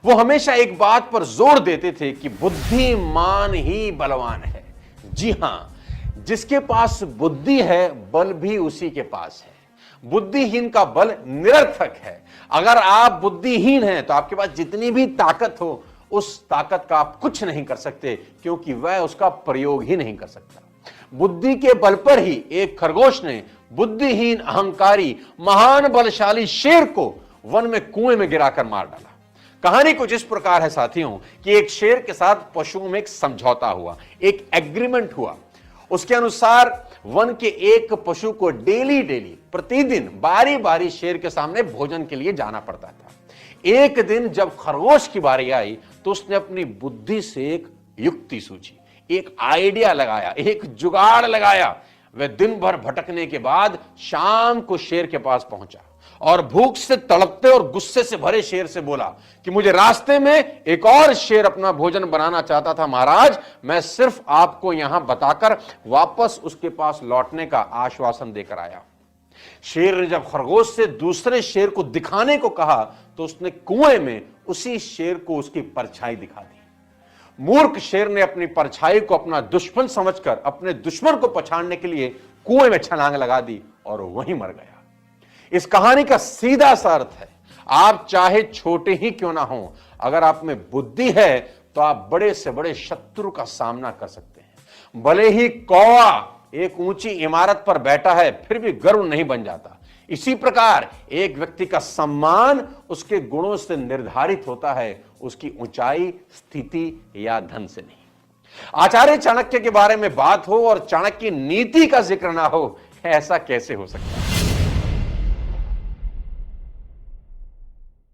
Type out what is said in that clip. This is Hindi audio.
वो हमेशा एक बात पर जोर देते थे कि बुद्धिमान ही बलवान है। जी हां, जिसके पास बुद्धि है बल भी उसी के पास है। बुद्धिहीन का बल निरर्थक है। अगर आप बुद्धिहीन हैं तो आपके पास जितनी भी ताकत हो, उस ताकत का आप कुछ नहीं कर सकते, क्योंकि वह उसका प्रयोग ही नहीं कर सकता। बुद्धि के बल पर ही एक खरगोश ने बुद्धिहीन, अहंकारी, महान बलशाली शेर को वन में कुएं में गिराकर मार डाला। कहानी कुछ इस प्रकार है साथियों कि एक शेर के साथ पशुओं में एक समझौता हुआ, एक एग्रीमेंट हुआ। उसके अनुसार वन के एक पशु को डेली प्रतिदिन बारी बारी शेर के सामने भोजन के लिए जाना पड़ता था। एक दिन जब खरगोश की बारी आई तो उसने अपनी बुद्धि से एक युक्ति सूझी, एक आइडिया लगाया, एक जुगाड़ लगाया। वह दिन भर भटकने के बाद शाम को शेर के पास पहुंचा और भूख से तड़पते और गुस्से से भरे शेर से बोला कि मुझे रास्ते में एक और शेर अपना भोजन बनाना चाहता था महाराज, मैं सिर्फ आपको यहां बताकर वापस उसके पास लौटने का आश्वासन देकर आया। शेर ने जब खरगोश से दूसरे शेर को दिखाने को कहा तो उसने कुएं में उसी शेर को उसकी परछाई दिखा दी। मूर्ख शेर ने अपनी परछाई को अपना दुश्मन समझकर अपने दुश्मन को पछाड़ने के लिए कुएं में छलांग लगा दी और वहीं मर गया। इस कहानी का सीधा सा अर्थ है, आप चाहे छोटे ही क्यों ना हो, अगर आप में बुद्धि है तो आप बड़े से बड़े शत्रु का सामना कर सकते हैं। भले ही कौवा एक ऊंची इमारत पर बैठा है फिर भी गर्व नहीं बन जाता। इसी प्रकार एक व्यक्ति का सम्मान उसके गुणों से निर्धारित होता है, उसकी ऊंचाई, स्थिति या धन से नहीं। आचार्य चाणक्य के बारे में बात हो और चाणक्य नीति का जिक्र ना हो, ऐसा कैसे हो सकता है?